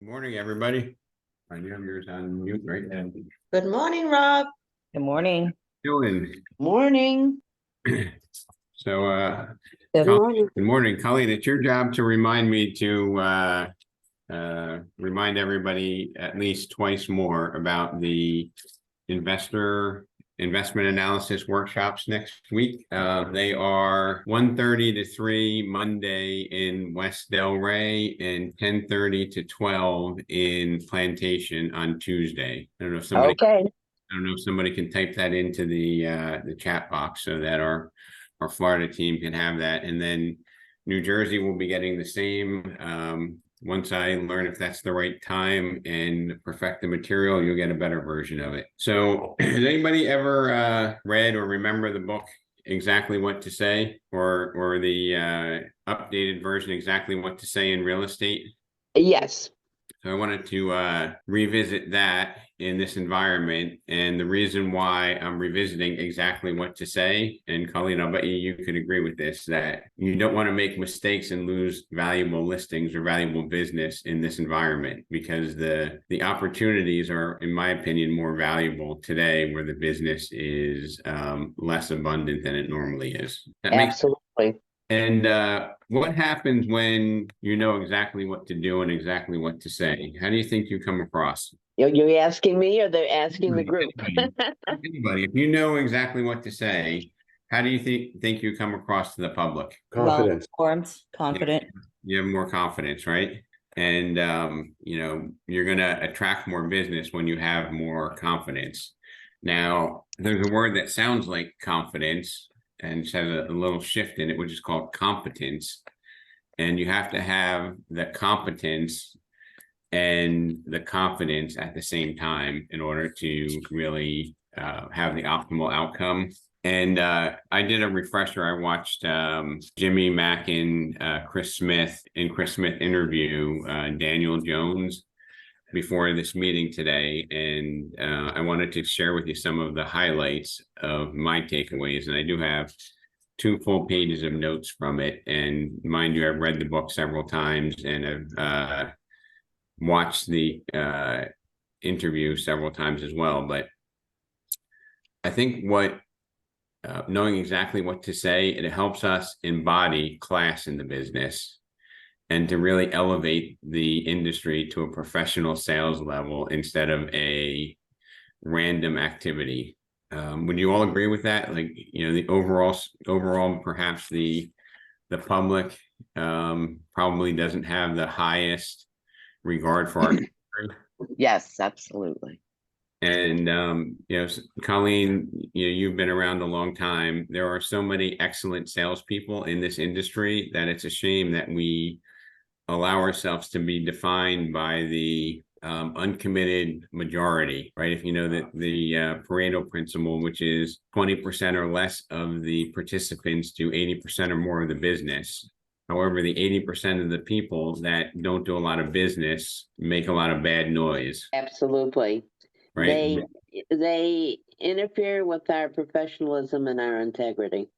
Good morning, everybody. I know yours on mute right now. Good morning, Rob. Good morning. Doing Morning. so. Good morning. Good morning, Colleen. It's your job to remind me to remind everybody at least twice more about the investment analysis workshops next week. They are 1:30 to 3 Monday in West Delray and 10:30 to 12 in Plantation on Tuesday. I don't know if somebody can type that into the chat box so that our Florida team can have that. And then New Jersey will be getting the same. Once I learn if that's the right time and perfect the material, you'll get a better version of it. So has anybody ever read or remember the book Exactly What to Say, or the updated version Exactly What to Say in Real Estate? Yes. So I wanted to revisit that in this environment, and the reason why I'm revisiting Exactly What to Say, and Colleen, I'll bet you could agree with this, that you don't want to make mistakes and lose valuable listings or valuable business in this environment, because the opportunities are, in my opinion, more valuable today where the business is less abundant than it normally is. Absolutely. And what happens when you know exactly what to do and exactly what to say? How do you think you come across? You're asking me, or they're asking the group? Anybody. If you know exactly what to say, how do you think you come across to the public? Confidence. Well-informed, confident. You have more confidence, right? And you're going to attract more business when you have more confidence. Now, there's a word that sounds like confidence and it has a little shift in it, which is called competence. And you have to have the competence and the confidence at the same time in order to really have the optimal outcome. And I did a refresher. I watched Jimmy Mackin, Chris Smith interview Daniel Jones before this meeting today, and I wanted to share with you some of the highlights of my takeaways. And I do have 2 full pages of notes from it. And mind you, I've read the book several times and I've watched the interview several times as well. But I think knowing exactly what to say, it helps us embody class in the business and to really elevate the industry to a professional sales level instead of a random activity. Would you all agree with that? Like, the overall, perhaps the public probably doesn't have the highest regard for our industry. Yes, absolutely. And Colleen, you've been around a long time. There are so many excellent salespeople in this industry that it's a shame that we allow ourselves to be defined by the uncommitted majority, right? If you know that the Pareto principle, which is 20% or less of the participants do 80% or more of the business. However, the 80% of the people that don't do a lot of business make a lot of bad noise. Absolutely. Right? They interfere with our professionalism and our integrity.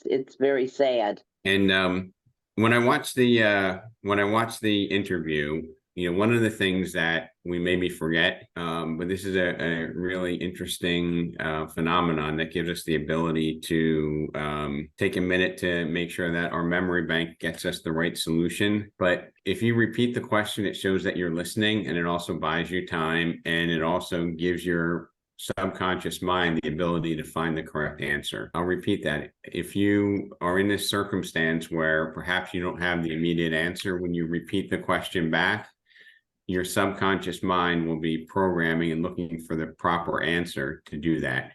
It's very sad. And when I watched the interview, one of the things that we maybe forget, but this is a really interesting phenomenon that gives us the ability to take a minute to make sure that our memory bank gets us the right solution. But if you repeat the question, it shows that you're listening, and it also buys you time, and it also gives your subconscious mind the ability to find the correct answer. I'll repeat that. If you are in this circumstance where perhaps you don't have the immediate answer, when you repeat the question back, your subconscious mind will be programming and looking for the proper answer to do that,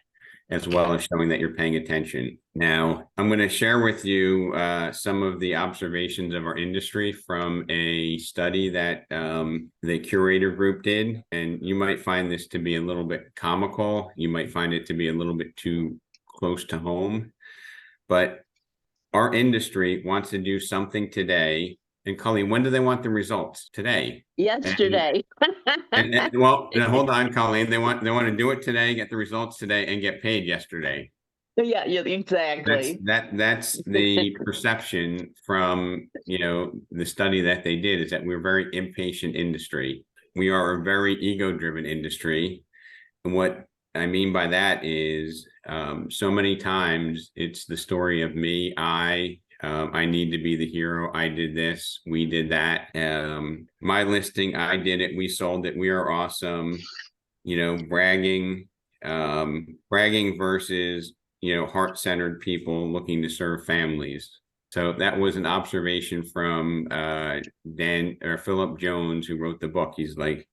as well as showing that you're paying attention. Now, I'm going to share with you some of the observations of our industry from a study that the Curator Group did. And you might find this to be a little bit comical. You might find it to be a little bit too close to home. But our industry wants to do something today. And Colleen, when do they want the results? Today. Yesterday. Well, hold on, Colleen. They want to do it today, get the results today, and get paid yesterday. Yeah, exactly. That's the perception from the study that they did, is that we're a very impatient industry. we are a very ego-driven industry. And what I mean by that is so many times it's the story of me, I need to be the hero. I did this, we did that. My listing, I did it, we sold it, we are awesome. Bragging versus, heart-centered people looking to serve families. So that was an observation from Dan or Philip Jones, who wrote the book. He's like,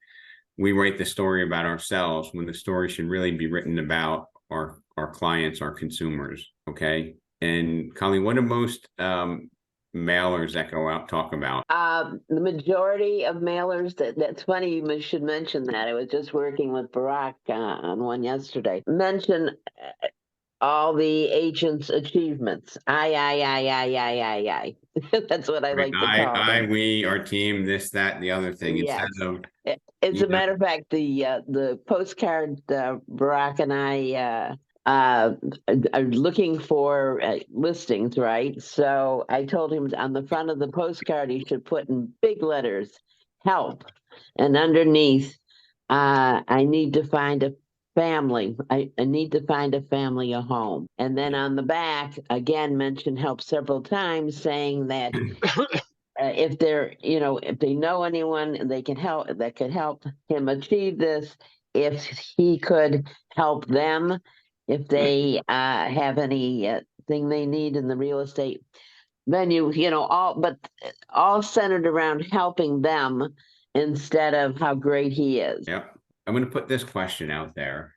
we write the story about ourselves when the story should really be written about our clients, our consumers. Okay. And Colleen, what do most mailers that go out talk about? The majority of mailers, that's funny you should mention that. I was just working with Barack on one yesterday. Mention all the agents' achievements. I. That's what I like to call them. We, our team, this, that, the other thing. Yes. Instead of, As a matter of fact, the postcard Barack and I are looking for listings, right? So I told him on the front of the postcard he should put in big letters, help, and underneath, I need to find a family. I need to find a family a home. And then on the back, again, mention help several times, saying that if they're, if they know anyone they can help, that could help him achieve this, if he could help them, if they have any thing they need in the real estate venue, all centered around helping them instead of how great he is. Yep. I'm going to put this question out there.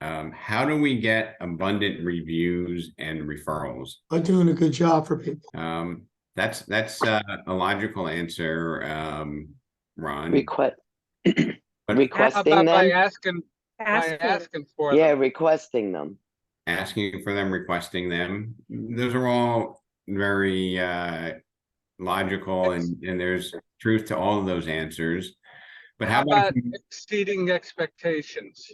How do we get abundant reviews and referrals? By doing a good job for people. That's a logical answer, Ron. Requesting How about them. by asking for Yeah, them? requesting them. Asking for them, requesting them. Those are all very logical, and there's truth to all of those answers. But How about exceeding expectations?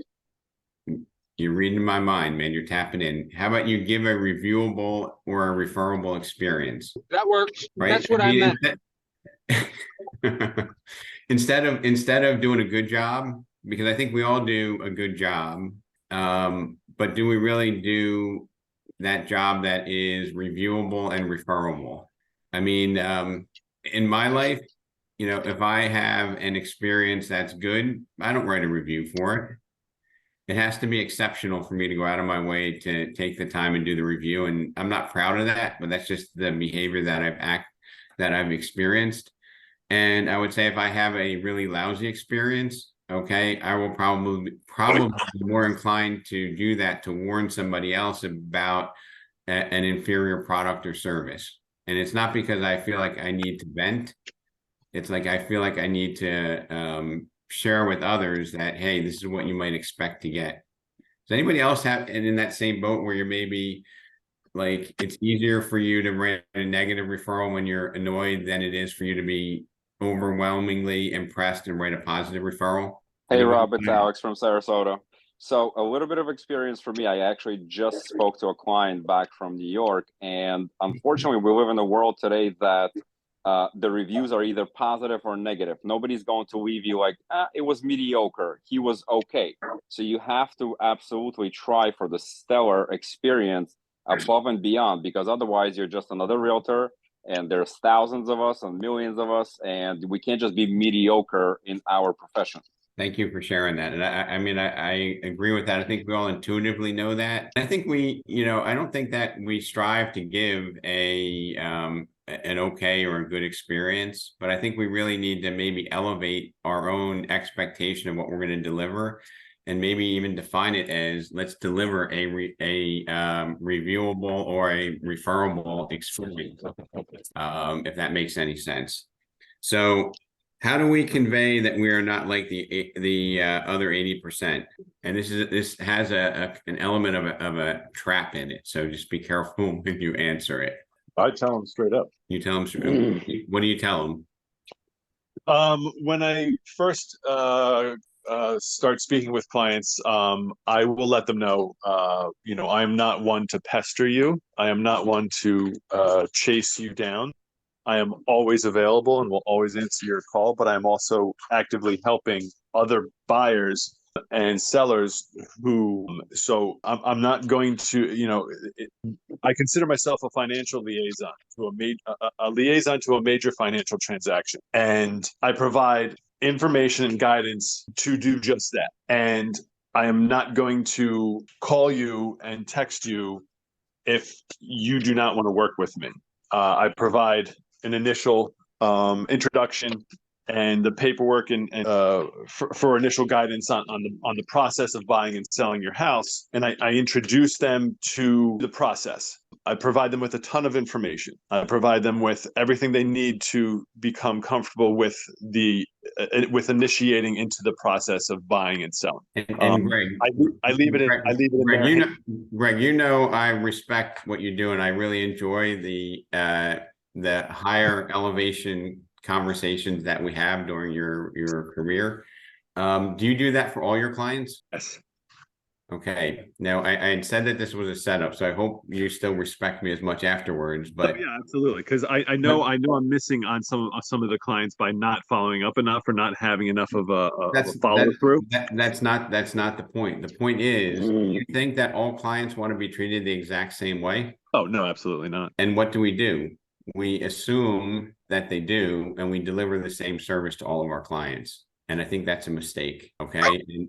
You're reading my mind, man. You're tapping in. How about you give a reviewable or a referable experience? That works. Right? That's what I meant. Instead of doing a good job, because I think we all do a good job, but do we really do that job that is reviewable and referable? I mean, in my life, if I have an experience that's good, I don't write a review for it. It has to be exceptional for me to go out of my way to take the time and do the review. And I'm not proud of that, but that's just the behavior that I've experienced. And I would say if I have a really lousy experience, okay, I will probably be more inclined to do that, to warn somebody else about an inferior product or service. And it's not because I feel like I need to vent. It's like I feel like I need to share with others that, hey, this is what you might expect to get. Does anybody else have, and in that same boat where you're maybe like, it's easier for you to write a negative referral when you're annoyed than it is for you to be overwhelmingly impressed and write a positive referral? Hey, Rob, it's Alex from Sarasota. So a little bit of experience for me. I actually just spoke to a client back from New York, and unfortunately, we live in a world today that the reviews are either positive or negative. Nobody's going to leave you like, it was mediocre, he was okay. So you have to absolutely try for the stellar experience above and beyond, because otherwise you're just another realtor, and there's thousands of us and millions of us, and we can't just be mediocre in our profession. Thank you for sharing that. And I mean, I agree with that. I think we all intuitively know that. I think I don't think that we strive to give an okay or a good experience, but I think we really need to maybe elevate our own expectation of what we're going to deliver, and maybe even define it as, let's deliver a reviewable or a referable experience, if that makes any sense. So how do we convey that we are not like the other 80%? And this has an element of a trap in it. So just be careful when you answer it. I tell them straight up. You tell them. What do you tell them? When I first start speaking with clients, I will let them know, I'm not one to pester you. I am not one to chase you down. I am always available and will always answer your call, but I'm also actively helping other buyers and sellers who, so I'm not going to, I consider myself a financial liaison to a liaison to a major financial transaction. And I provide information and guidance to do just that. And I am not going to call you and text you if you do not want to work with me. I provide an initial introduction and the paperwork and for initial guidance on the process of buying and selling your house. And I introduce them to the process. I provide them with a ton of information. I provide them with everything they need to become comfortable with with initiating into the process of buying and selling. And Greg, I leave it in. Greg, I leave it in Greg, there. Greg, I respect what you do, and I really enjoy the higher elevation conversations that we have during your career. Do you do that for all your clients? Yes. Okay. Now, I had said that this was a setup, so I hope you still respect me as much afterwards. But yeah, absolutely, because I know I'm missing on some of the clients by not following up enough or not having enough of a follow through. That's not the point. The point is, you think that all clients want to be treated the exact same way? Oh no, absolutely not. And what do? We assume that they do, and we deliver the same service to all of our clients. And I think that's a mistake. Okay.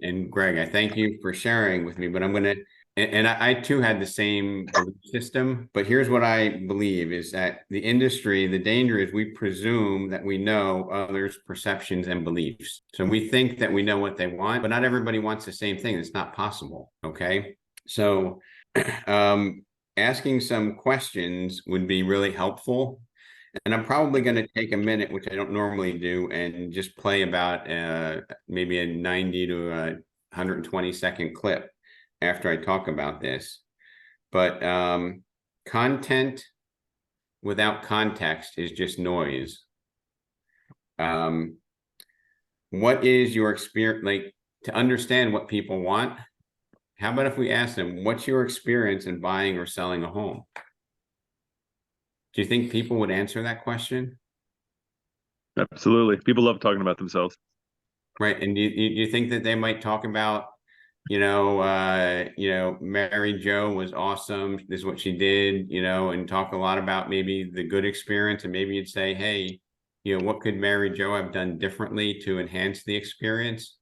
And Greg, I thank you for sharing with me, but I'm going to, and I too had the same system, but here's what I believe is that the industry, the danger is we presume that we know others' perceptions and beliefs. So we think that we know what they want, but not everybody wants the same thing. It's not possible. Okay. So, asking some questions would be really helpful. And I'm probably going to take a minute, which I don't normally do, and just play about maybe a 90 to 120 second clip after I talk about this. But content without context is just noise. What is your experience, like, to understand what people want? How about if we ask them, what's your experience in buying or selling a home? Do you think people would answer that question? Absolutely. People love talking about themselves. Right. And do you think that they might talk about, Mary Jo was awesome. This is what she did, and talk a lot about maybe the good experience. And maybe you'd say, hey, what could Mary Jo have done differently to enhance the experience?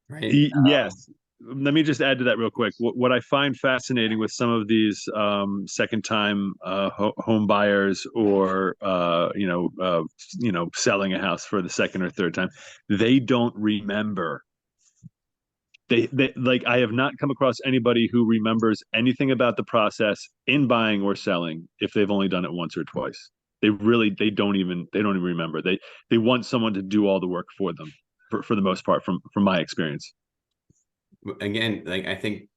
Right. Yes. Let me just add to that real quick. What I find fascinating with some of these second-time home buyers, or selling a house for the second or third time, they don't remember. They like, I have not come across anybody who remembers anything about the process in buying or selling if they've only done it once or twice. They don't even remember. They want someone to do all the work for them, for the most part, from my experience. Again, like, I think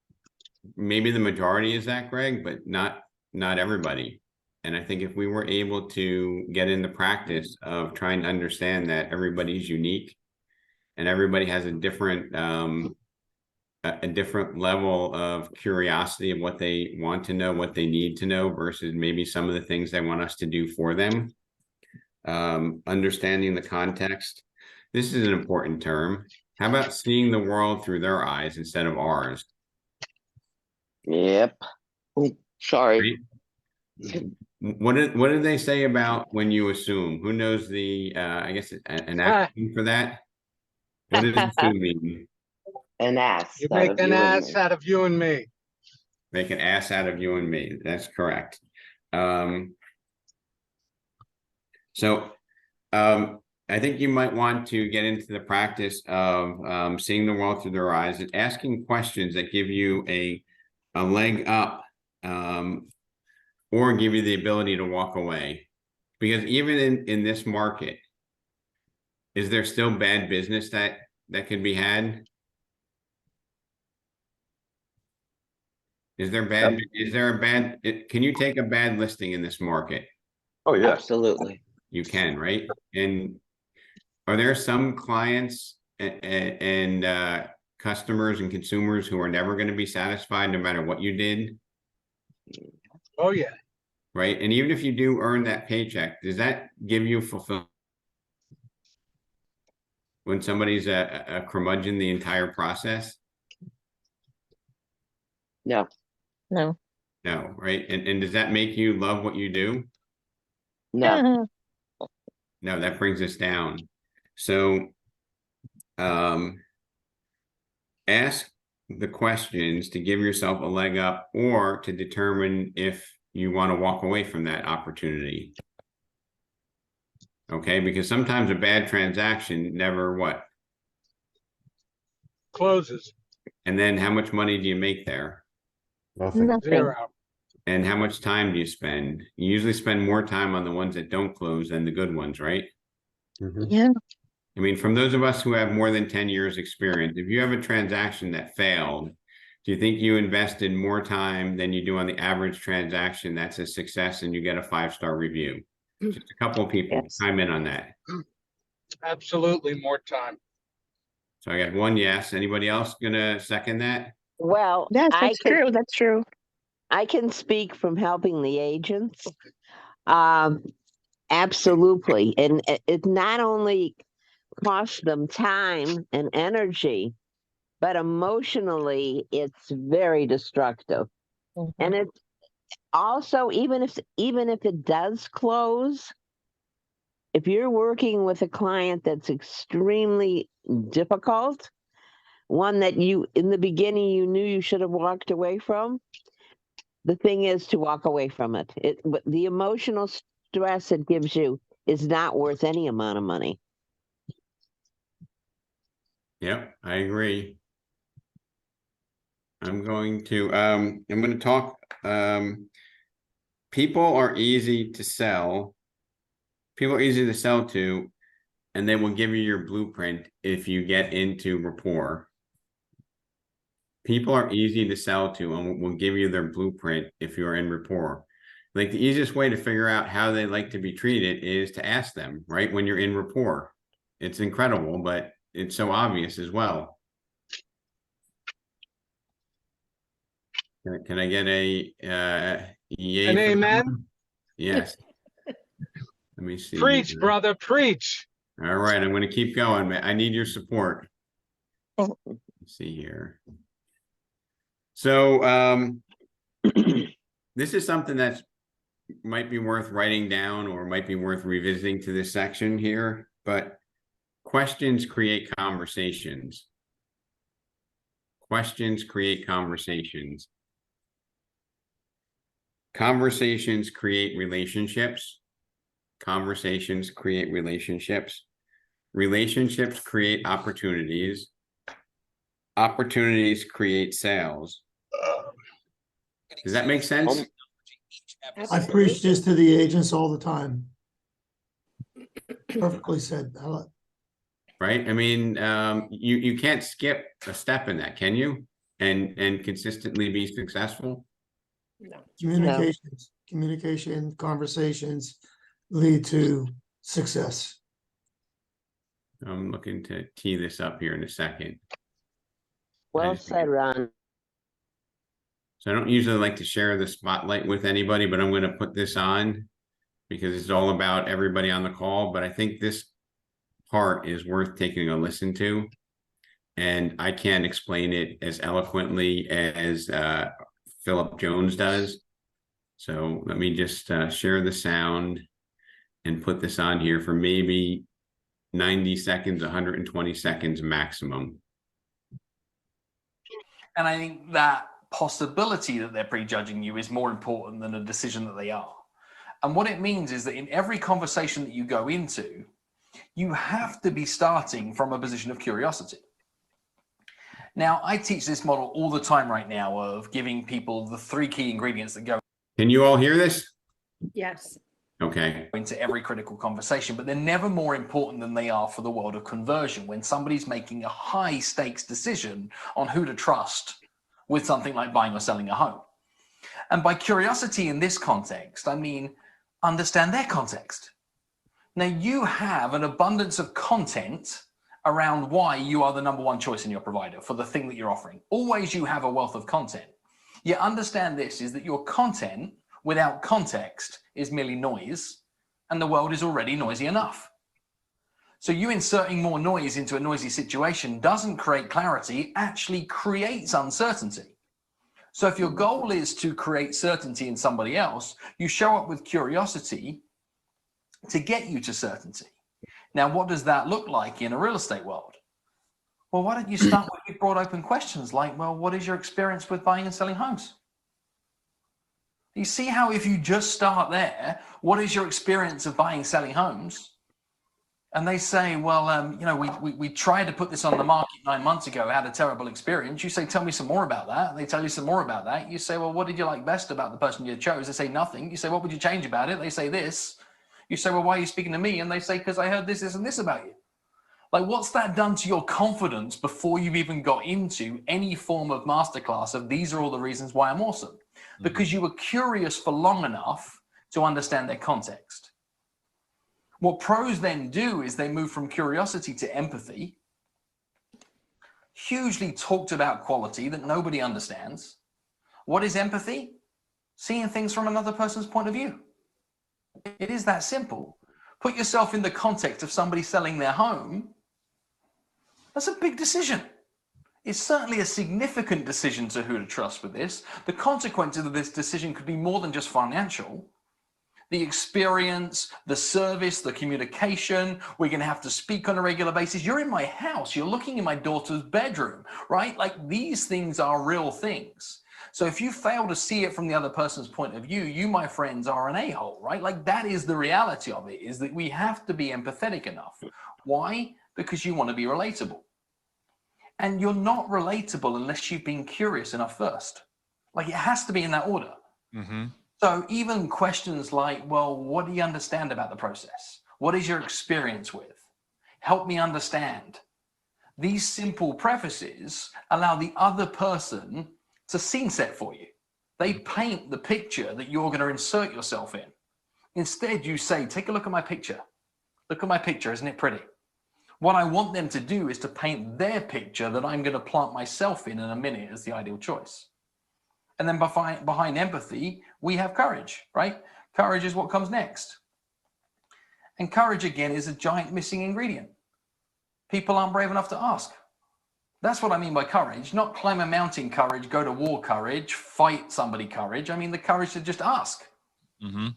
maybe the majority is that, Greg, but not everybody. And I think if we were able to get in the practice of trying to understand that everybody's unique and everybody has a different level of curiosity of what they want to know, what they need to know, versus maybe some of the things they want us to do for them. Understanding the context. This is an important term. How about seeing the world through their eyes instead of ours? Yep. Oh, sorry. Right? What did they say about when you assume? Who knows the I guess an acronym for that? What does assume mean? An ass. You make an ass out of you and me. Make an ass out of you and me. That's correct. I think you might want to get into the practice of seeing the world through their eyes and asking questions that give you a leg up, or give you the ability to walk away. Because even in this market, is there still bad business that can be had? Can you take a bad listing in this market? Oh yeah, absolutely. You can, right? And are there some clients and customers and consumers who are never going to be satisfied no matter what you did? Oh yeah. right? And even if you do earn that paycheck, does that give you fulfillment? When somebody's a curmudgeon the entire process? No, No. No, right? And does that make you love what you do? no, No, that brings us down. So ask the questions to give yourself a leg up or to determine if you want to walk away from that opportunity. Okay, because sometimes a bad transaction never what? Closes, And then how much money do you make there? Nothing. zero. And how much time do you spend? You usually spend more time on the ones that don't close than the good ones, right? Yeah. I mean, from those of us who have more than 10 years experience, if you have a transaction that failed, do you think you invested more time than you do on the average transaction that's a success and you get a 5-star review? Just a couple of people Yes. chime in on that. Absolutely more time. So I got one yes. Anybody else gonna second that? Well, Yes, that's true. That's true. I can speak from helping the agents. Absolutely. And it not only costs them time and energy, but emotionally it's very destructive. And it's also, even if it does close, if you're working with a client that's extremely difficult, one that you in the beginning you knew you should have walked away from, the thing is to walk away from it. But the emotional stress it gives you is not worth any amount of money. Yep, I agree. I'm going to talk, people are easy to sell. People are easy to sell to, and they will give you your blueprint if you get into rapport. People are easy to sell to and will give you their blueprint if you're in rapport. Like the easiest way to figure out how they like to be treated is to ask them, right? When you're in rapport. It's incredible, but it's so obvious as well. Can I get a yay? An for that amen? one? Yes. Let me see. Preach, here. brother, preach. All right, I'm going to keep going. I need your support. Let's see here. So this is something that might be worth writing down or might be worth revisiting to this section here, but questions create conversations. Questions create conversations. Conversations create relationships. Conversations create relationships. Relationships create opportunities. Opportunities create sales. Does that make sense? I preach this to the agents all the time. Perfectly said. Right? I mean, you can't skip a step in that, can you? And consistently be successful? Communication, conversations lead to success. I'm looking to tee this up here in a second. Well said, Ron. So I don't usually like to share the spotlight with anybody, but I'm going to put this on because it's all about everybody on the call. But I think this part is worth taking a listen to. And I can't explain it as eloquently as Philip Jones does. So let me just share the sound and put this on here for maybe 90 seconds, 120 seconds maximum. And I think that possibility that they're prejudging you is more important than a decision that they are. And what it means is that in every conversation that you go into, you have to be starting from a position of curiosity. Now, I teach this model all the time right now of giving people the 3 key ingredients that go. Can you all hear this? Yes. Okay. Into every critical conversation, but they're never more important than they are for the world of conversion. When somebody's making a high stakes decision on who to trust with something like buying or selling a home. And by curiosity in this context, I mean, understand their context. Now you have an abundance of content around why you are the #1 choice in your provider for the thing that you're offering. Always you have a wealth of content. Yet understand this is that your content without context is merely noise, and the world is already noisy enough. So you inserting more noise into a noisy situation doesn't create clarity, it actually creates uncertainty. So if your goal is to create certainty in somebody else, you show up with curiosity to get you to certainty. Now, what does that look like in a real estate world? Well, why don't you start with broad open questions like, well, what is your experience with buying and selling homes? You see how if you just start there, what is your experience of buying, selling homes? And they say, well, you know, we tried to put this on the market 9 months ago, had a terrible experience. You say, tell me some more about that. They tell you some more about that. You say, well, what did you like best about the person you chose? They say nothing. You say, what would you change about it? They say this. You say, well, why are you speaking to me? And they say, because I heard this, this, and this about you. Like, what's that done to your confidence before you've even got into any form of masterclass of these are all the reasons why I'm awesome? Because you were curious for long enough to understand their context. What pros then do is they move from curiosity to empathy. Hugely talked about quality that nobody understands. What is empathy? Seeing things from another person's point of view. It is that simple. Put yourself in the context of somebody selling their home. That's a big decision. It's certainly a significant decision to who to trust with this. The consequences of this decision could be more than just financial. The experience, the service, the communication, we're going to have to speak on a regular basis. You're in my house, you're looking in my daughter's bedroom, right? Like these things are real things. So if you fail to see it from the other person's point of view, you, my friends, are an a-hole, right? Like that is the reality of it, is that we have to be empathetic enough. Why? Because you want to be relatable. And you're not relatable unless you've been curious enough first. Like it has to be in that order. Mm-hmm. So even questions like, well, what do you understand about the process? What is your experience with? Help me understand. These simple prefaces allow the other person to scene set for you. They paint the picture that you're going to insert yourself in. Instead, you say, take a look at my picture. Look at my picture, isn't it pretty? What I want them to do is to paint their picture that I'm going to plant myself in a minute as the ideal choice. And then behind empathy, we have courage, right? Courage is what comes next. And courage, again, is a giant missing ingredient. People aren't brave enough to ask. That's what I mean by courage, not climb a mountain courage, go to war courage, fight somebody courage. I mean the courage to just ask. Mm-hmm.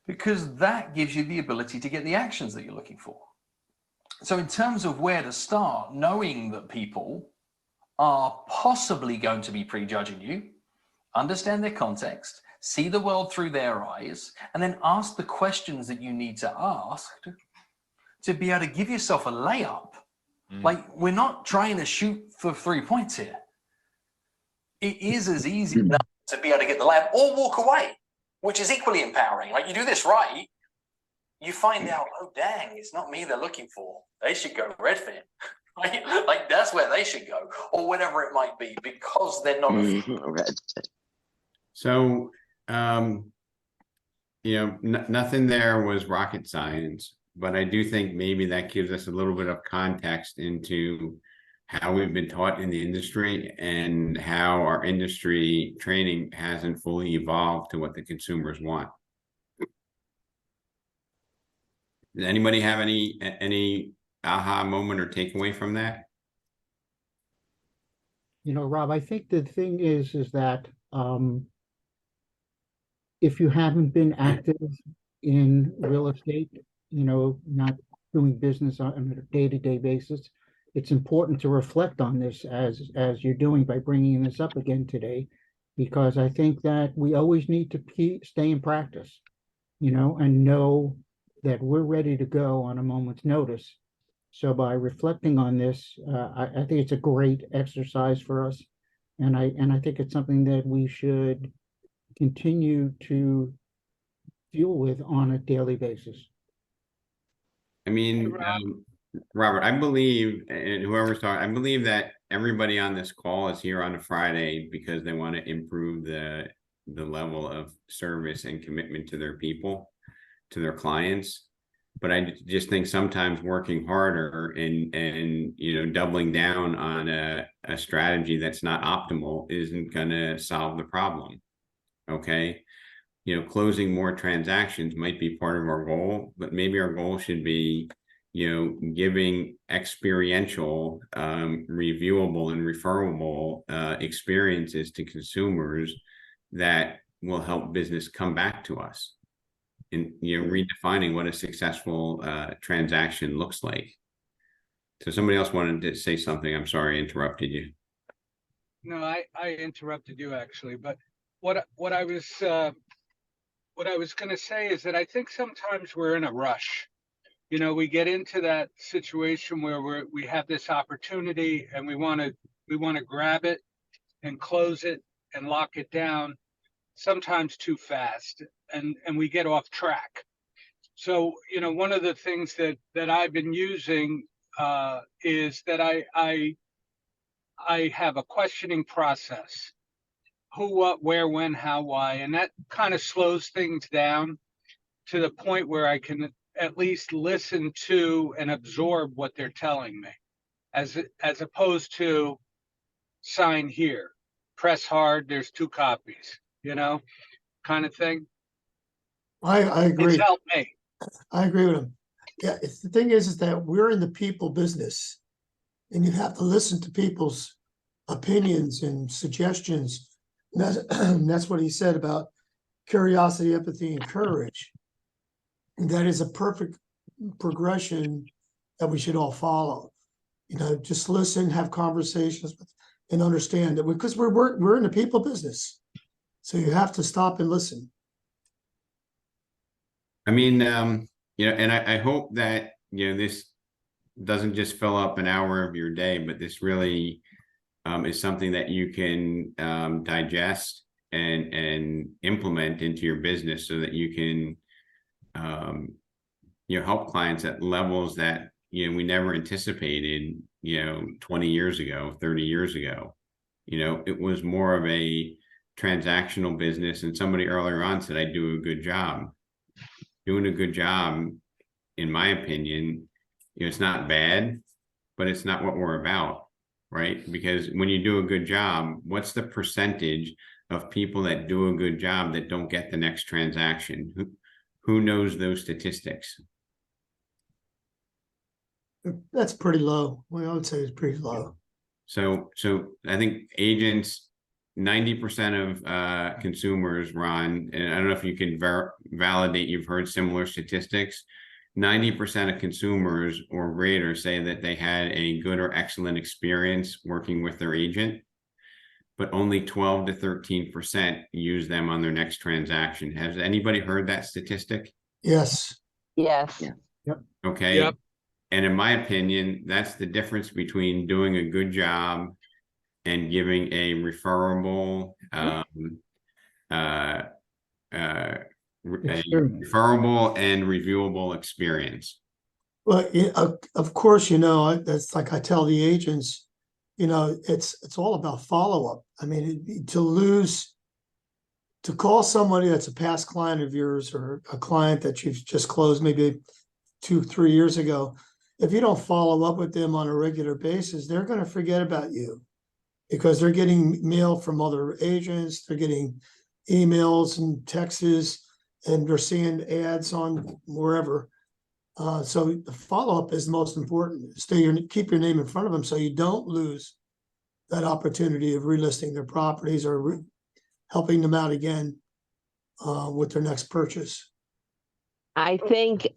Because that gives you the ability to get the actions that you're looking for. So in terms of where to start, knowing that people are possibly going to be prejudging you, understand their context, see the world through their eyes, and then ask the questions that you need to ask to be able to give yourself a layup. Like, we're not trying to shoot for 3 points here. It is as easy enough to be able to get the layup or walk away, which is equally empowering. Like, you do this right, you find out, oh, dang, it's not me they're looking for. They should go Redfin. Right? Like, that's where they should go, or whatever it might be, because they're not. So, you know, nothing there was rocket science. But I do think maybe that gives us a little bit of context into how we've been taught in the industry and how our industry training hasn't fully evolved to what the consumers want. Does anybody have any aha moment or takeaway from that? You know, Rob, I think the thing is that if you haven't been active in real estate, you know, not doing business on a day-to-day basis, it's important to reflect on this as you're doing by bringing this up again today, because I think that we always need to stay in practice, you know, and know that we're ready to go on a moment's notice. So by reflecting on this, I think it's a great exercise for us, and I think it's something that we should continue to deal with on a daily basis. I mean, Robert, I believe, and whoever's talking, I believe that everybody on this call is here on a Friday because they want to improve the level of service and commitment to their people, to their clients. But I just think sometimes working harder and you know, doubling down on a strategy that's not optimal isn't going to solve the problem. Okay. Closing more transactions might be part of our goal, but maybe our goal should be, giving experiential, reviewable and referable experiences to consumers that will help business come back to us. And, redefining what a successful transaction looks like. So somebody else wanted to say something. I'm sorry, I interrupted you. No, I interrupted you actually, but what I was going to say is that I think sometimes we're in a rush. We get into that situation where we have this opportunity and we want to grab it and close it and lock it down, sometimes too fast, and we get off track. So, one of the things that I've been using is that I have a questioning process: who, what, where, when, how, why, and that kind of slows things down to the point where I can at least listen to and absorb what they're telling me, as opposed to sign here, press hard, there's 2 copies, kind of thing. I agree. It's helped me. I agree with him. Yeah, the thing is that we're in the people business, and you have to listen to people's opinions and suggestions. And that's what he said about curiosity, empathy, and courage. And that is a perfect progression that we should all follow. Just listen, have conversations, and understand that because we're in the people business, so you have to stop and listen. I mean, and I hope that, this doesn't just fill up an hour of your day, but this really is something that you can digest and implement into your business so that you can, help clients at levels that, we never anticipated, 20 years ago, 30 years ago. It was more of a transactional business, and somebody earlier on said, I do a good job. Doing a good job, in my opinion, it's not bad, but it's not what we're about, right? Because when you do a good job, what's the percentage of people that do a good job that don't get the next transaction? Who knows those statistics? That's pretty low. Well, I would say it's pretty low. So I think agents, 90% of consumers, Ron, and I don't know if you can validate, you've heard similar statistics, 90% of consumers or greater say that they had a good or excellent experience working with their agent, but only 12 to 13% use them on their next transaction. Has anybody heard that statistic? Yes. Yes. Yep. Okay. Yep. And in my opinion, that's the difference between doing a good job and giving a referable, referable and reviewable experience. Well, of course, that's like I tell the agents, it's all about follow-up. I mean, to call somebody that's a past client of yours or a client that you've just closed maybe 2-3 years ago, if you don't follow up with them on a regular basis, they're going to forget about you because they're getting mail from other agents, they're getting emails and texts, and they're seeing ads on wherever. So the follow-up is the most important. Keep your name in front of them so you don't lose that opportunity of relisting their properties or helping them out again with their next purchase. I think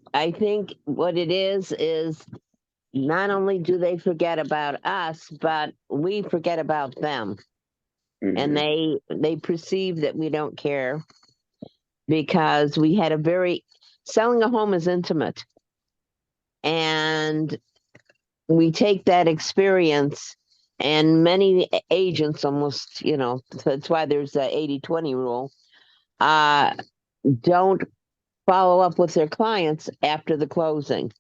what it is not only do they forget about us, but we forget about them. Mm-hmm. And they perceive that we don't care because we had selling a home is intimate. And we take that experience, and many agents almost, that's why there's the 80-20 rule, don't follow up with their clients after the closing.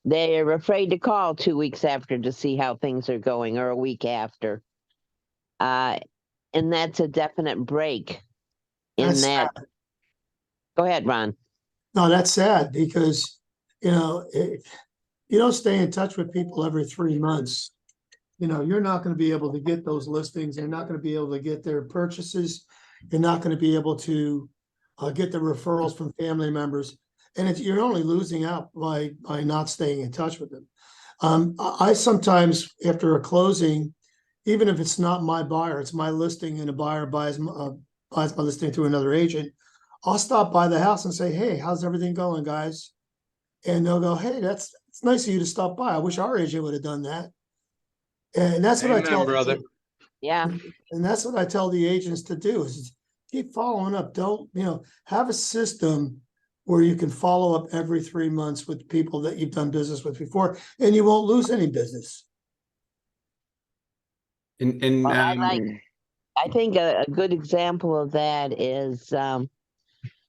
They're afraid to call 2 weeks after to see how things are going, or a week after. And that's a definite break in That's that. sad. Go ahead, Ron. No, that's sad because, if you don't stay in touch with people every 3 months, you're not going to be able to get those listings. They're not going to be able to get their purchases. You're not going to be able to get the referrals from family members, and you're only losing out by not staying in touch with them. I sometimes, after a closing, even if it's not my buyer, it's my listing, and a buyer buys my listing through another agent, I'll stop by the house and say, "Hey, how's everything going, guys?" And they'll go, "Hey, it's nice of you to stop by. I wish our agent would have done that." And that's what I Amen, tell brother. Yeah. And that's what I tell the agents to do, is keep following up. Don't, have a system where you can follow up every 3 months with people that you've done business with before, and you won't lose any business. And Well, I think a good example of that is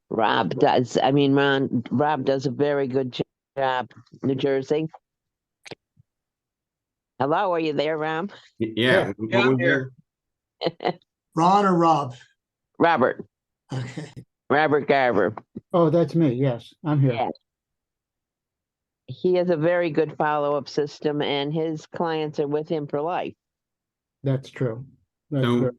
Rob does a very good job, New Jersey. Hello, are you there, Rob? yeah, Yeah, what I'm was here. Ron or Rob? Robert Okay. Garver. Oh, that's me. Yes, I'm here. Yeah. He has a very good follow-up system, and his clients are with him for life. That's true. That's So, true.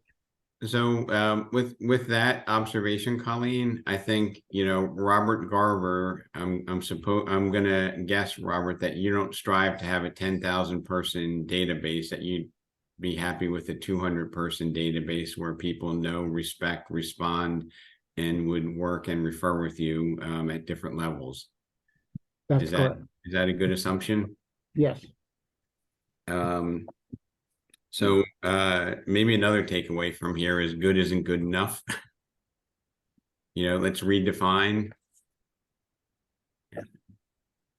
with that observation, Colleen, I think, Robert Garver, I'm gonna guess, Robert, that you don't strive to have a 10,000 person database, that you'd be happy with a 200 person database where people know, respect, respond, and would work and refer with you at different levels. That's correct. Is that a good assumption? Yes. So maybe another takeaway from here is good isn't good enough. Let's redefine.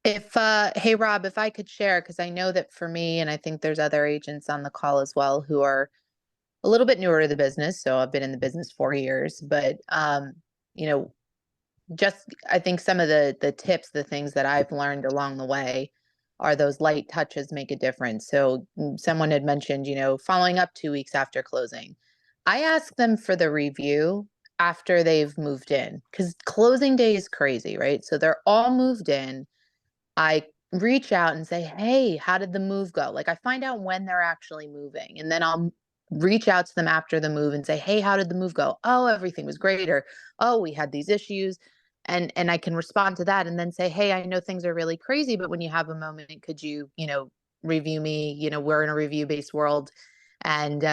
Hey Rob, if I could share, because I know that for me, and I think there's other agents on the call as well who are a little bit newer to the business. So I've been in the business 4 years, but just I think some of the tips, the things that I've learned along the way are those light touches make a difference. So someone had mentioned, following up 2 weeks after closing. I ask them for the review after they've moved in, because closing day is crazy, right? So they're all moved in. I reach out and say, "Hey, how did the move go?" Like, I find out when they're actually moving, and then I'll reach out to them after the move and say, "Hey, how did the move go?" "Oh, everything was great," or "Oh, we had these issues." And I can respond to that and then say, "Hey, I know things are really crazy, but when you have a moment, could you, review me? We're in a review-based world, and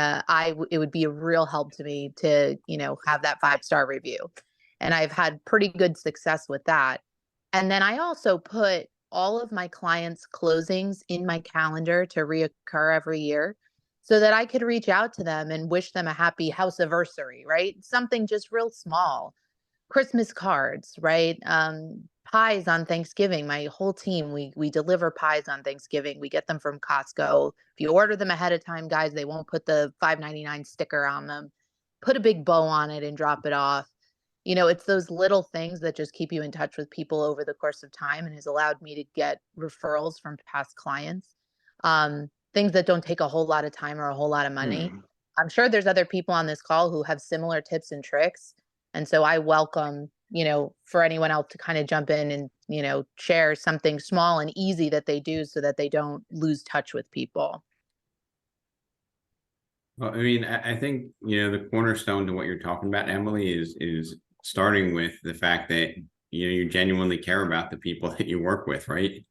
it would be a real help to me to, have that 5-star review." And I've had pretty good success with that. And then I also put all of my clients' closings in my calendar to reoccur every year, so that I could reach out to them and wish them a happy house anniversary, right? Something just real small. Christmas cards, right? Pies on Thanksgiving. My whole team, we deliver pies on Thanksgiving. We get them from Costco. If you order them ahead of time, guys, they won't put the $5.99 sticker on them. Put a big bow on it and drop it off. It's those little things that just keep you in touch with people over the course of time, and has allowed me to get referrals from past clients. Things that don't take a whole lot of time or a whole lot of money. I'm sure there's other people on this call who have similar tips and tricks. And so I welcome, for anyone else to kind of jump in and, share something small and easy that they do so that they don't lose touch with people. Well, I think, the cornerstone to what you're talking about, Emily, is starting with the fact that, you genuinely care about the people that you work with, right?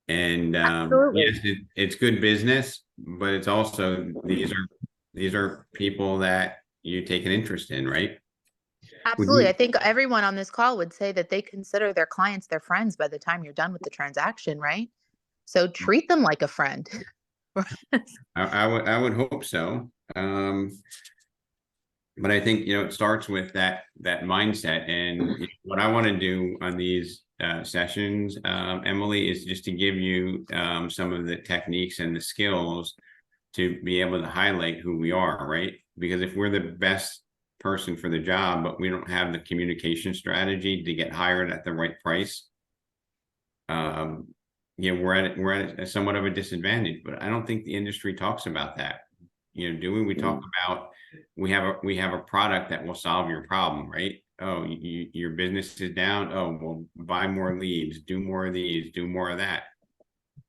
And yes, it's good business, but it's also, these are people that you take an interest in, right? Absolutely. I think everyone on this call would say that they consider their clients their friends by the time you're done with the transaction, right? So treat them like a friend. I would hope so. But I think, it starts with that mindset. And what I want to do on these sessions, Emily, is just to give you some of the techniques and the skills to be able to highlight who we are, right? Because if we're the best person for the job, but we don't have the communication strategy to get hired at the right price, we're at a somewhat of a disadvantage. But I don't think the industry talks about that. We talk about, we have a product that will solve your problem, right? Oh, your business is down. Oh, well, buy more leads, do more of these, do more of that,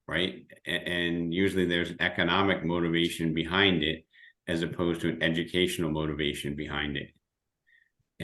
right? And usually there's economic motivation behind it, as opposed to an educational motivation behind it.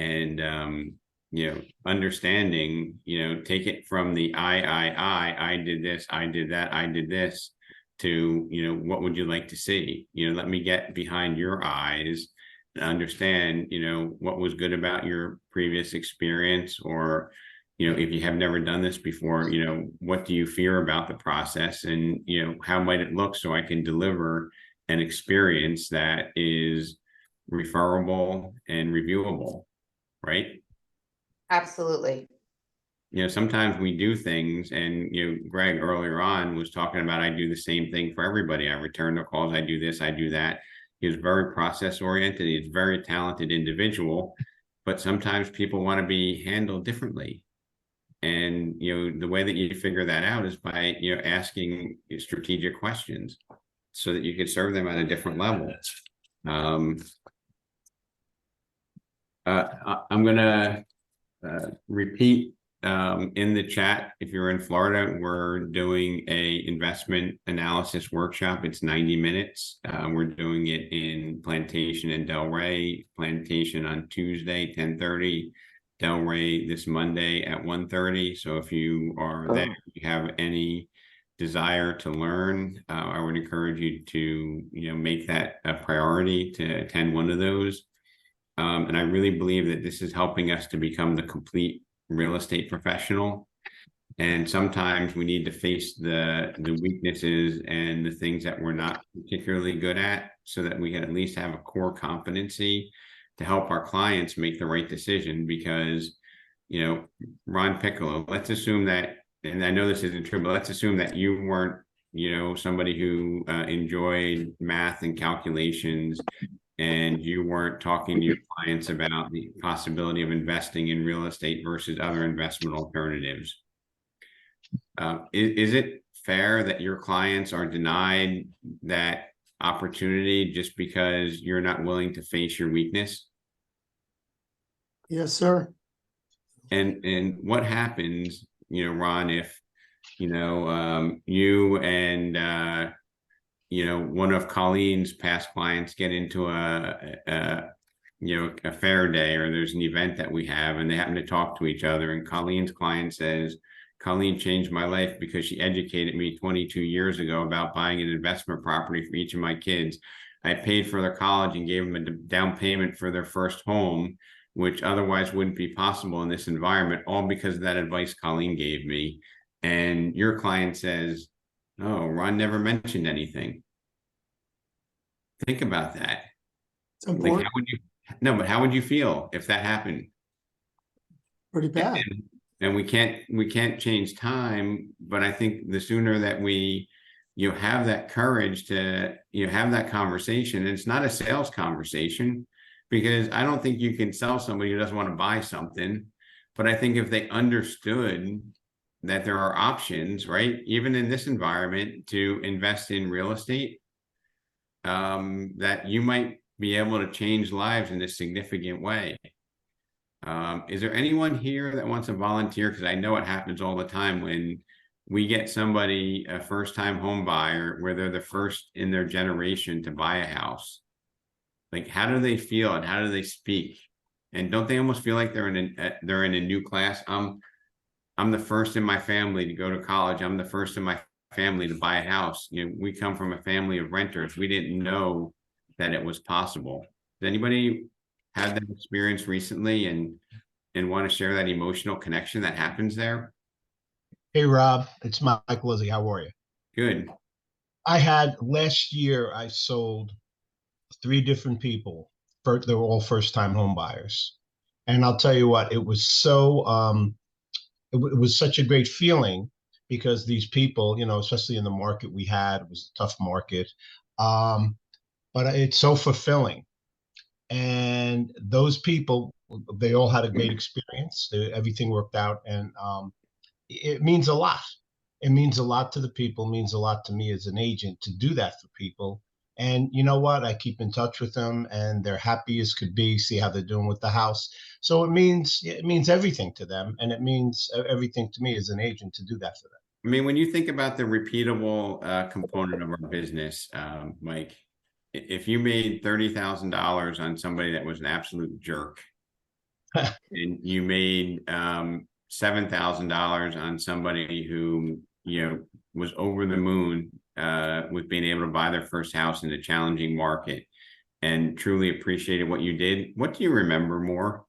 and you know, understanding, you know, take it from the I did this, I did that, I did this, to, you know, what would you like to see? You know, let me get behind your eyes and understand, you know, what was good about your previous experience, or, you know, if you have never done this before, you know, what do you fear about the process, and, you know, how might it look, so I can deliver an experience that is referable and reviewable, right? Absolutely. You know, sometimes we do things, and, you know, Greg earlier on was talking about, I do the same thing for everybody. I return the calls, I do this, I do that. He was very process oriented. He's a very talented individual, but sometimes people want to be handled differently. And, you know, the way that you figure that out is by, you know, asking strategic questions so that you can serve them at a different level. I'm gonna repeat in the chat, if you're in Florida, we're doing a investment analysis workshop. It's 90 minutes. We're doing it in Plantation and Delray. Plantation on Tuesday, 10:30. Delray this Monday at 1:30. So if you are there, you have any desire to learn, I would encourage you to, you know, make that a priority to attend one of those. And I really believe that this is helping us to become the complete real estate professional. And sometimes we need to face the weaknesses and the things that we're not particularly good at, so that we can at least have a core competency to help our clients make the right decision. Because, you know, Ron Piccolo, let's assume that, and I know this isn't true, but let's assume that you weren't, you know, somebody who enjoyed math and calculations, and you weren't talking to your clients about the possibility of investing in real estate versus other investment alternatives. Is it fair that your clients are denied that opportunity just because you're not willing to face your weakness? Yes, sir. And what happens, you know, Ron, if, you know, you and you know, one of Colleen's past clients get into you know, a fair day, or there's an event that we have, and they happen to talk to each other, and Colleen's client says, Colleen changed my life because she educated me 22 years ago about buying an investment property for each of my kids. I paid for their college and gave them a down payment for their first home, which otherwise wouldn't be possible in this environment, all because of that advice Colleen gave me. And your client says, oh, Ron never mentioned anything. Think about that. It's important. Like, how would you, no, but how would you feel if that happened? Pretty bad. And we can't change time, but I think the sooner that we, you know, have that courage to, you know, have that conversation, and it's not a sales conversation, because I don't think you can sell somebody who doesn't want to buy something. But I think if they understood that there are options, right, even in this environment, to invest in real estate, that you might be able to change lives in a significant way. Is there anyone here that wants to volunteer? Because I know it happens all the time when we get somebody, a first-time home buyer, where they're the first in their generation to buy a house. Like, how do they feel and how do they speak? And don't they almost feel like they're in a new class? I'm the first in my family to go to college. I'm the first in my family to buy a house. You know, we come from a family of renters. We didn't know that it was possible. Does anybody have that experience recently and want to share that emotional connection that happens there? Hey, Rob, it's Mike Lizzie. How are you? Good. I had last year, I sold 3 different people. They were all first-time home buyers. And I'll tell you what, it was so, it was such a great feeling, because these people, you know, especially in the market we had, it was a tough market. But it's so fulfilling. And those people, they all had a great experience. Everything worked out, and it means a lot. It means a lot to the people, means a lot to me as an agent to do that for people. And you know what? I keep in touch with them, and they're happy as could be, see how they're doing with the house. So it means everything to them, and it means everything to me as an agent to do that for them. I mean, when you think about the repeatable component of our business, Mike, if you made $30,000 on somebody that was an absolute jerk, and you made $7,000 on somebody who, you know, was over the moon with being able to buy their first house in a challenging market and truly appreciated what you did. What do you remember more?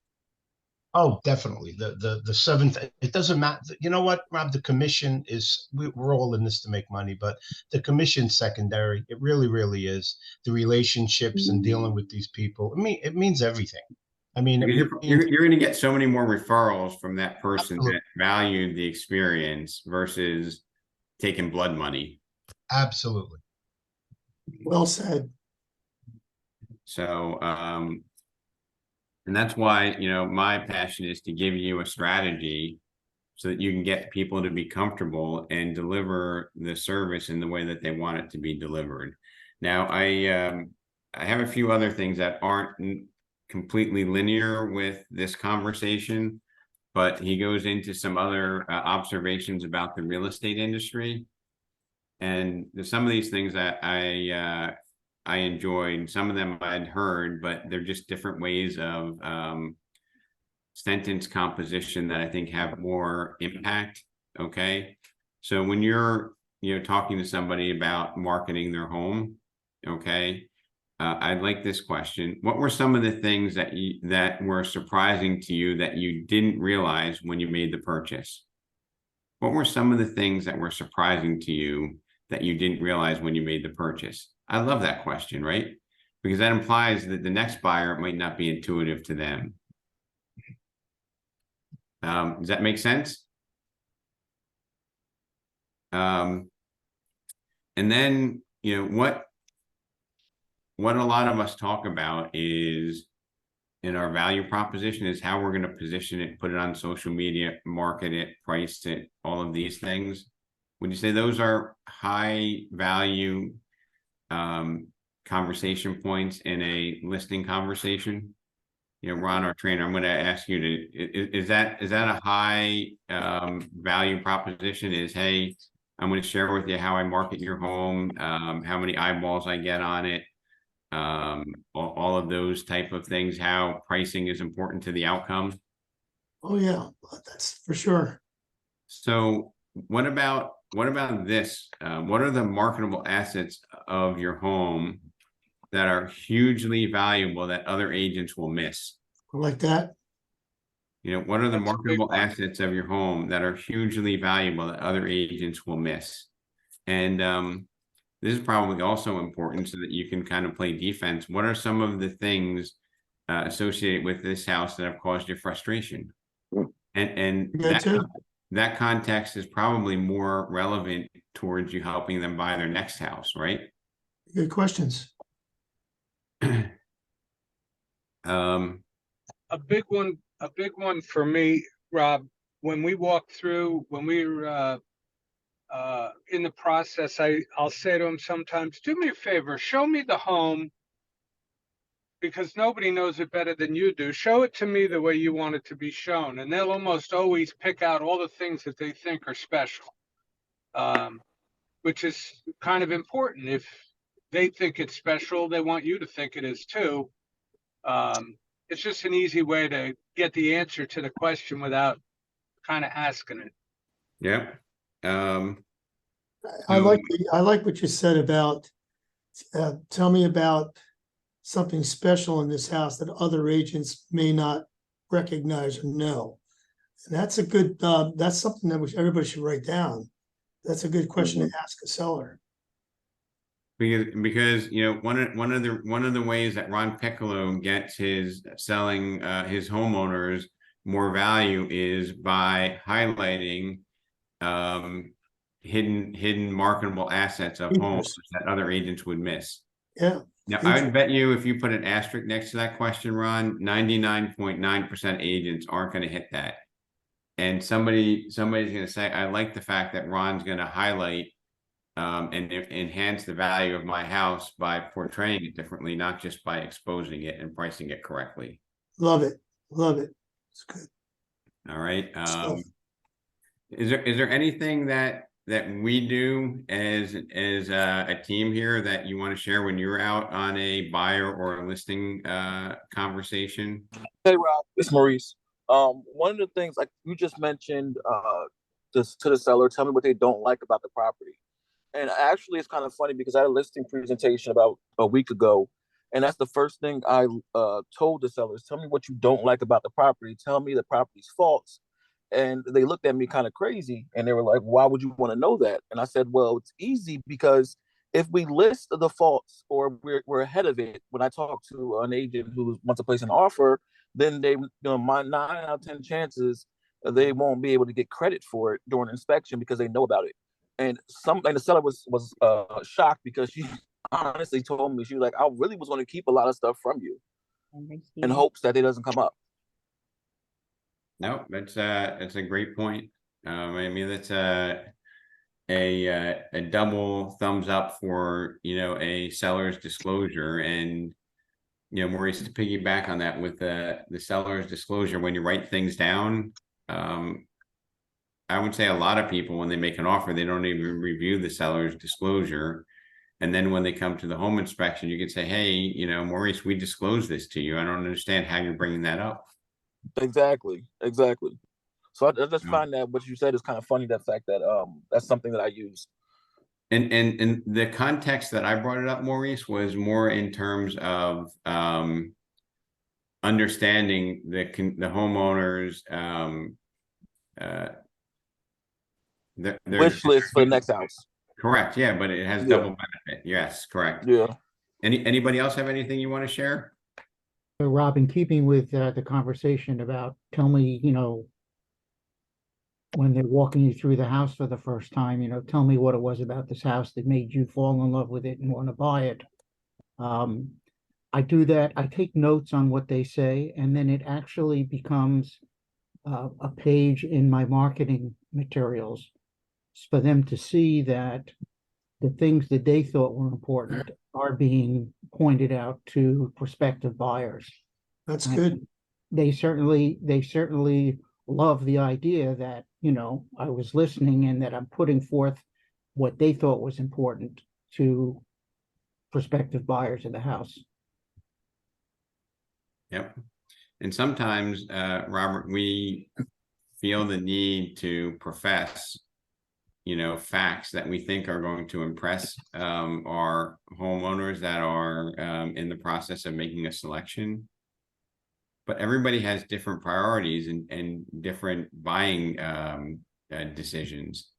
Oh, definitely. The seventh, it doesn't matter. You know what, Rob, the commission is, we're all in this to make money, but the commission's secondary. It really, really is. The relationships and dealing with these people. I mean, it means everything. I mean, Because you're going to get so many more referrals from that person Absolutely. that valued the experience versus taking blood money. Absolutely. Well said. So, and that's why, you know, my passion is to give you a strategy so that you can get people to be comfortable and deliver the service in the way that they want it to be delivered. Now, I have a few other things that aren't completely linear with this conversation, but he goes into some other observations about the real estate industry. And there's some of these things that I enjoyed. Some of them I'd heard, but they're just different ways of sentence composition that I think have more impact. Okay. So when you're, you know, talking to somebody about marketing their home, okay, I'd like this question. What were some of the things that were surprising to you that you didn't realize when you made the purchase? What were some of the things that were surprising to you that you didn't realize when you made the purchase? I love that question, right? Because that implies that the next buyer might not be intuitive to them. Does that make sense? And then, you know, what a lot of us talk about is in our value proposition is how we're going to position it, put it on social media, market it, price it, all of these things. Would you say those are high value conversation points in a listing conversation? You know, Ron, our trainer, I'm going to ask you to, is that a high value proposition? Is, hey, I'm going to share with you how I market your home, how many eyeballs I get on it, all of those type of things, how pricing is important to the outcome. Oh yeah, that's for sure. So what about this? What are the marketable assets of your home that are hugely valuable that other agents will miss? Like that. You know, what are the That's a big marketable one. assets of your home that are hugely valuable that other agents will miss? And this is probably also important so that you can kind of play defense. What are some of the things associated with this house that have caused you frustration? And that context is probably more relevant towards you helping them buy their next house, right? Good questions. A big one for me, Rob, when we walk through, when we're in the process, I'll say to them sometimes, do me a favor, show me the home, because nobody knows it better than you do. Show it to me the way you want it to be shown. And they'll almost always pick out all the things that they think are special, which is kind of important. If they think it's special, they want you to think it is too. It's just an easy way to get the answer to the question without kind of asking it. Yeah. I like what you said about tell me about something special in this house that other agents may not recognize or know. And that's a good that's something that everybody should write down. That's a good question to ask a seller. Because you know, one of the ways that Ron Piccolo gets his selling his homeowners more value is by highlighting hidden marketable assets of homes that other agents would miss. Yeah. Now, I would bet you if you put an asterisk next to that question, Ron, 99.9% agents aren't going to hit that. And somebody's going to say, I like the fact that Ron's going to highlight and enhance the value of my house by portraying it differently, not just by exposing it and pricing it correctly. Love it. Love it. It's good. All right. Is there anything that that we do as a team here that you want to share when you're out on a buyer or a listing conversation? Hey Rob, it's Maurice. One of the things like you just mentioned, just to the seller, tell me what they don't like about the property. And actually, it's kind of funny because I had a listing presentation about a week ago, and that's the first thing I told the sellers: tell me what you don't like about the property. Tell me the property's faults. And they looked at me kind of crazy, and they were like, "Why would you want to know that?" And I said, "Well, it's easy because if we list the faults or we're ahead of it, when I talk to an agent who wants to place an offer, then they, my 9 out of 10 chances they won't be able to get credit for it during inspection because they know about it." And the seller was shocked because she honestly told me, she was like, "I really was going to keep a lot of stuff from you in hopes that it doesn't come up." No, that's a great point. I mean, that's a double thumbs up for, a seller's disclosure. And, Maurice, to piggyback on that with the seller's disclosure, when you write things down, I would say a lot of people, when they make an offer, they don't even review the seller's disclosure. And then when they come to the home inspection, you could say, "Hey, Maurice, we disclosed this to you. I don't understand how you're bringing that up." Exactly. So I just find that what you said is kind of funny, the fact that that's something that I use. And the context that I brought it up, Maurice, was more in terms of understanding the homeowners their wish list for the next house. Correct. Yeah, but it has double benefit. Yes, correct. Yeah. Anybody else have anything you want to share? So Rob, in keeping with the conversation about, tell me, when they're walking you through the house for the first time, tell me what it was about this house that made you fall in love with it and want to buy it. I do that. I take notes on what they say, and then it actually becomes a page in my marketing materials for them to see that the things that they thought were important are being pointed out to prospective buyers. That's good. They certainly love the idea that, I was listening and that I'm putting forth what they thought was important to prospective buyers of the house. Yep. And sometimes, Robert, we feel the need to profess, facts that we think are going to impress our homeowners that are in the process of making a selection. But everybody has different priorities and different buying decisions.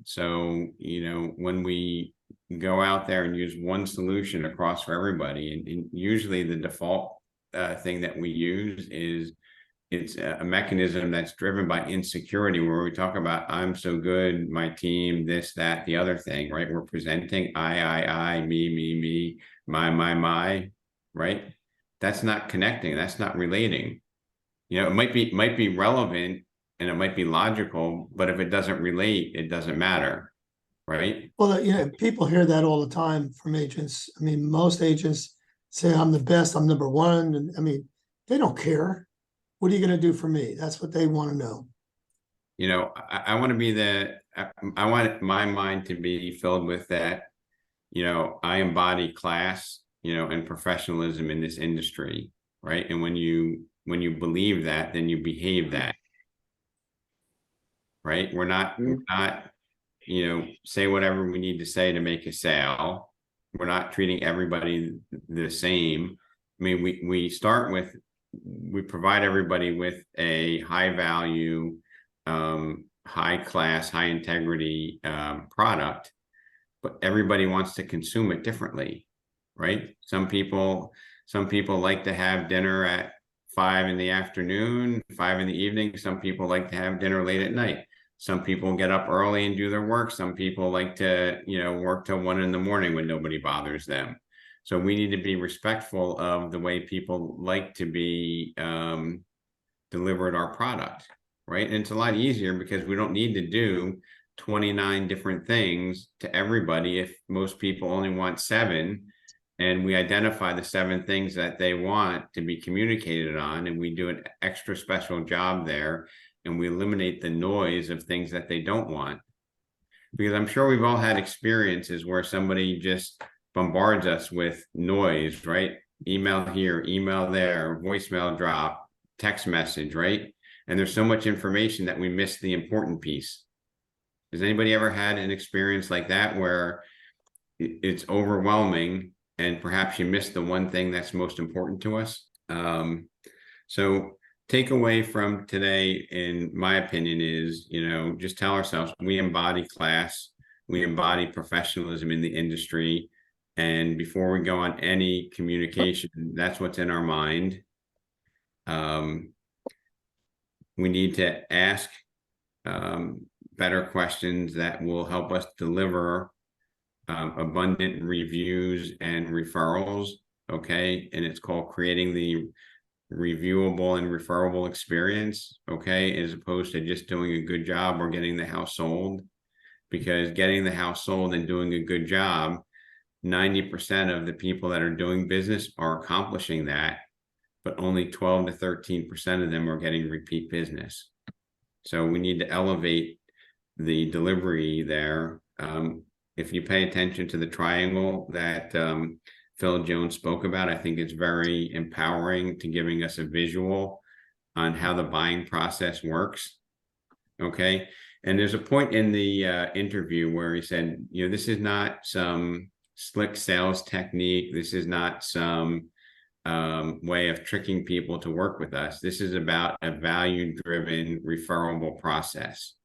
So, when we go out there and use one solution across for everybody, and usually the default thing that we use is it's a mechanism that's driven by insecurity, where we talk about, I'm so good, my team, this, that, the other thing, right? We're presenting I, me, my, right? That's not connecting. That's not relating. It might be relevant and it might be logical, but if it doesn't relate, it doesn't matter, right? Well, people hear that all the time from agents. I mean, most agents say, "I'm the best, I'm number one." And I mean, they don't care. What are you going to do for me? That's what they want to know. I want to be I want my mind to be filled with that, I embody class, and professionalism in this industry, right? And when you believe that, then you behave that, right? We're not, say whatever we need to say to make a sale. We're not treating everybody the same. I mean, we provide everybody with a high value, high class, high integrity product, but everybody wants to consume it differently, right? Some people like to have dinner at 5 in the afternoon, 5 in the evening. Some people like to have dinner late at night. Some people get up early and do their work. Some people like to, work till 1 in the morning when nobody bothers them. So we need to be respectful of the way people like to be delivered our product, right? And it's a lot easier because we don't need to do 29 different things to everybody if most people only want 7. And we identify the 7 things that they want to be communicated on, and we do an extra special job there, and we eliminate the noise of things that they don't want. because I'm sure we've all had experiences where somebody just bombards us with noise, right? Email here, email there, voicemail drop, text message, right? And there's so much information that we miss the important piece. Has anybody ever had an experience like that where it's overwhelming and perhaps you miss the one thing that's most important to us? So takeaway from today, in my opinion, is, just tell ourselves we embody class, we embody professionalism in the industry. And before we go on any communication, that's what's in our mind. We need to ask better questions that will help us deliver abundant reviews and referrals. Okay. And it's called creating the reviewable and referable experience. Okay. As opposed to just doing a good job or getting the house sold, because getting the house sold and doing a good job, 90% of the people that are doing business are accomplishing that, but only 12 to 13% of them are getting repeat business. So we need to elevate the delivery there. If you pay attention to the triangle that Phil Jones spoke about, I think it's very empowering to giving us a visual on how the buying process works. Okay. And there's a point in the interview where he said, this is not some slick sales technique. This is not some way of tricking people to work with us. This is about a value-driven referable process.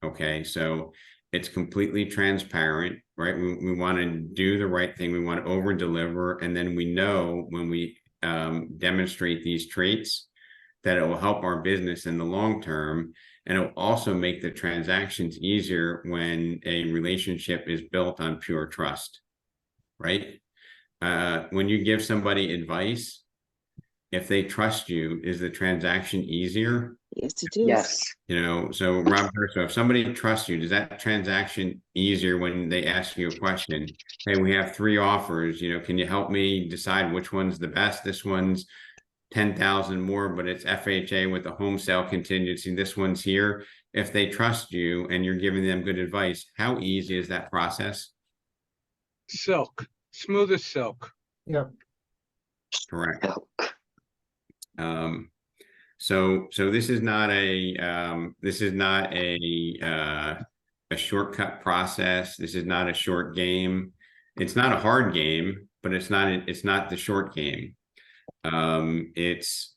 Okay, so it's completely transparent, right? We want to do the right thing. We want to over deliver. And then we know when we demonstrate these traits that it will help our business in the long term. And it will also make the transactions easier when a relationship is built on pure trust, right? When you give somebody advice, if they trust you, is the transaction easier? Yes, it is. Yes. So Rob, so if somebody trusts you, does that transaction easier when they ask you a question? Hey, we have 3 offers, can you help me decide which one's the best? This one's 10,000 more, but it's FHA with the home sale contingency. This one's here. If they trust you and you're giving them good advice, how easy is that process? Silk, smooth as silk. Yep. Correct. So this is not a shortcut process. This is not a short game. It's not a hard game, but it's not the short game. It's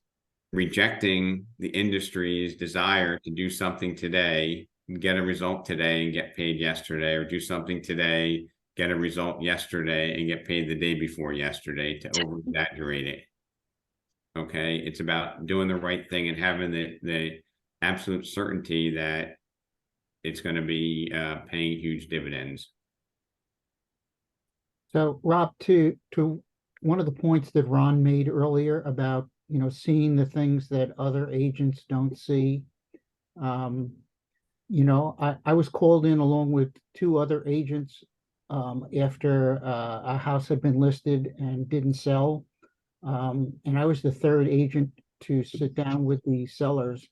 rejecting the industry's desire to do something today, get a result today and get paid yesterday, or do something today, get a result yesterday and get paid the day before yesterday, to over exaggerate it. Okay, it's about doing the right thing and having the absolute certainty that it's going to be paying huge dividends. So Rob, to one of the points that Ron made earlier about, seeing the things that other agents don't see. I was called in along with 2 other agents after a house had been listed and didn't sell. And I was the 3rd agent to sit down with the sellers.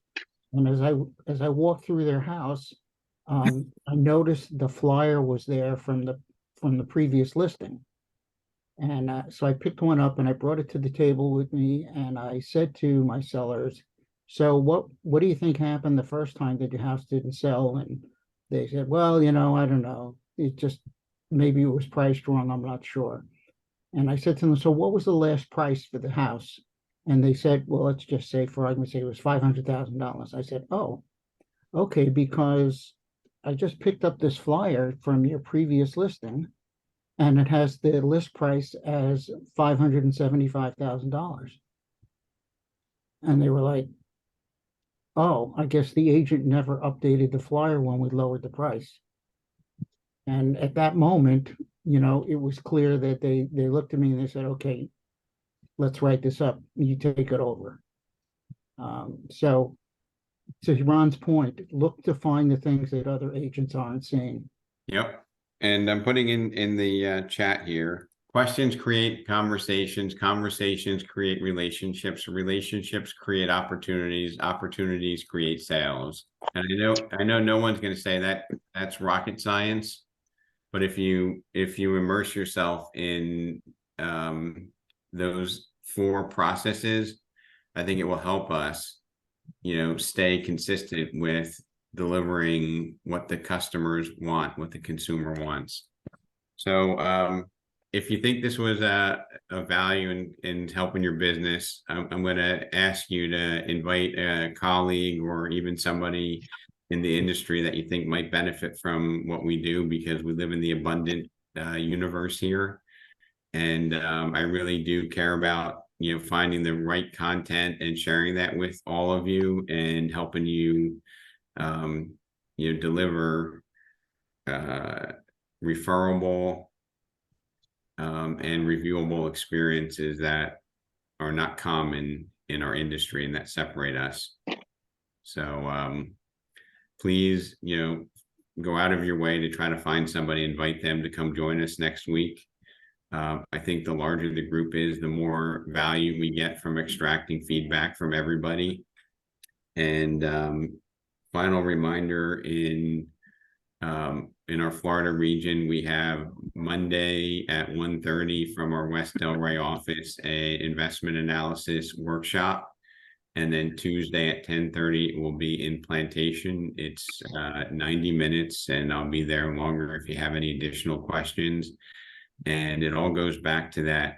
And as I walked through their house, I noticed the flyer was there from the previous listing. And so I picked one up and I brought it to the table with me, and I said to my sellers, so what do you think happened the first time that your house didn't sell? And they said, well, I don't know. It just, maybe it was priced wrong. I'm not sure. And I said to them, so what was the last price for the house? And they said, well, let's just say, for argument's sake, it was $500,000. I said, oh, okay, because I just picked up this flyer from your previous listing, and it has the list price as $575,000. And they were like, oh, I guess the agent never updated the flyer when we lowered the price. And at that moment, it was clear that they looked at me and they said, okay, let's write this up. You take it over. So to Ron's point, look to find the things that other agents aren't seeing. Yep. And I'm putting in the chat here, questions create conversations, conversations create relationships, relationships create opportunities, opportunities create sales. And I know no one's going to say that that's rocket science, but if you immerse yourself in those 4 processes, I think it will help us, stay consistent with delivering what the customers want, what the consumer wants. So if you think this was a value in helping your business, I'm going to ask you to invite a colleague or even somebody in the industry that you think might benefit from what we do, because we live in the abundant universe here. And I really do care about, finding the right content and sharing that with all of you and helping you, deliver referable and reviewable experiences that are not common in our industry and that separate us. So please, go out of your way to try to find somebody, invite them to come join us next week. I think the larger the group is, the more value we get from extracting feedback from everybody. And final reminder, in our Florida region, we have Monday at 1:30 from our West Delray office, a investment analysis workshop. And then Tuesday at 10:30 will be in Plantation. It's 90 minutes, and I'll be there longer if you have any additional questions. And it all goes back to that,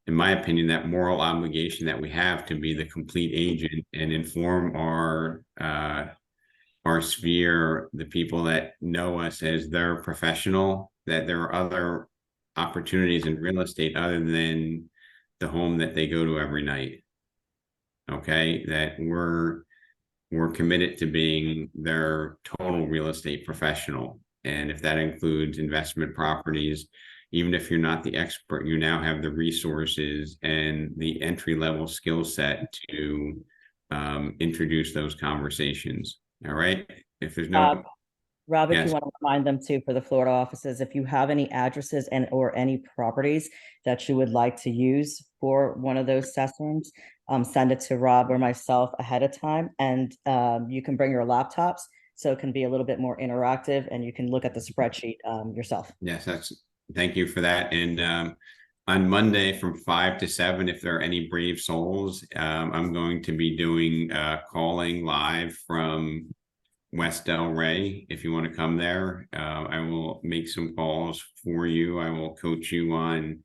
in my opinion, that moral obligation that we have to be the complete agent and inform our sphere, the people that know us as their professional, that there are other opportunities in real estate other than the home that they go to every night. Okay, that we're committed to being their total real estate professional. And if that includes investment properties, even if you're not the expert, you now have the resources and the entry-level skill set to introduce those conversations. All right. If there's no Rob, if Yes. you want to remind them too, for the Florida offices, if you have any addresses and or any properties that you would like to use for one of those sessions, send it to Rob or myself ahead of time, and you can bring your laptops so it can be a little bit more interactive and you can look at the spreadsheet yourself. Yes, thank you for that. And on Monday from 5 to 7, if there are any brave souls, I'm going to be doing calling live from West Delray. If you want to come there, I will make some calls for you. I will coach you on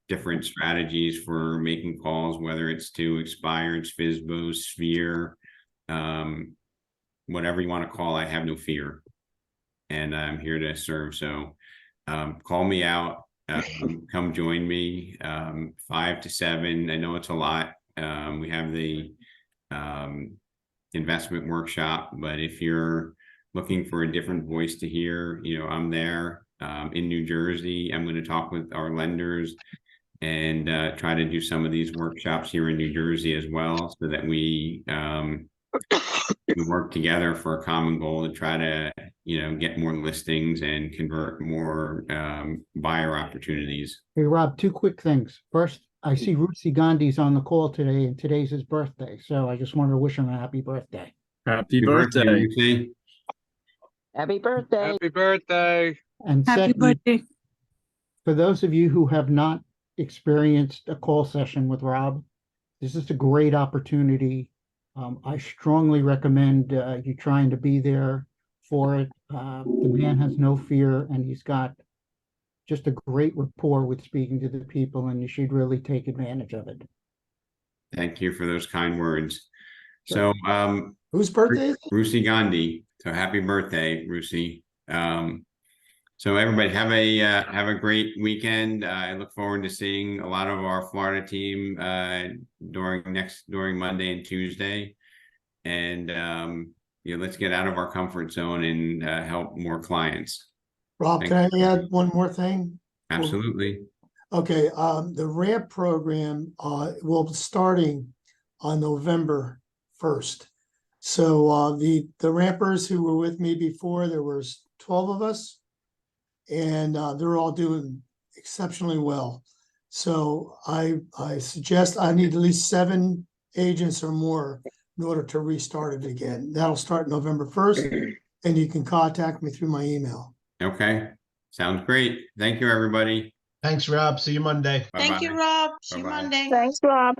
different strategies for making calls, whether it's to expireds, FSBO, Sphere, whatever you want to call. I have no fear, and I'm here to serve. So call me out. Come join me. 5 to 7. I know it's a lot. We have the investment workshop, but if you're looking for a different voice to hear, I'm there in New Jersey. I'm going to talk with our lenders and try to do some of these workshops here in New Jersey as well, so that we work together for a common goal to try to get more listings and convert more buyer opportunities. Hey, Rob, 2 quick things. First, I see Rusi Gandhi's on the call today, and today's his birthday. So I just wanted to wish him a happy birthday. Happy birthday. Rusi. Happy birthday. Happy birthday. And Happy secondly, birthday. for those of you who have not experienced a call session with Rob, this is a great opportunity. I strongly recommend you trying to be there for it. The man has no fear, and he's got just a great rapport with speaking to the people, and you should really take advantage of it. Thank you for those kind words. So Whose birthday is it? Rusi Gandhi. So happy birthday, Rusi. So everybody have a great weekend. I look forward to seeing a lot of our Florida team during Monday and Tuesday. And let's get out of our comfort zone and help more clients. Rob, can I add one more thing? Absolutely. Okay, the RAMP program will be starting on November 1st. So the rampers who were with me before, there was 12 of us, and they're all doing exceptionally well. So I suggest I need at least 7 agents or more in order to restart it again. That'll start November 1st, and you can contact me through my email. Okay, sounds great. Thank you, everybody. Thanks, Rob. See you Monday. Thank you, Bye-bye. Rob. See you Bye-bye. Monday. Thanks, Rob.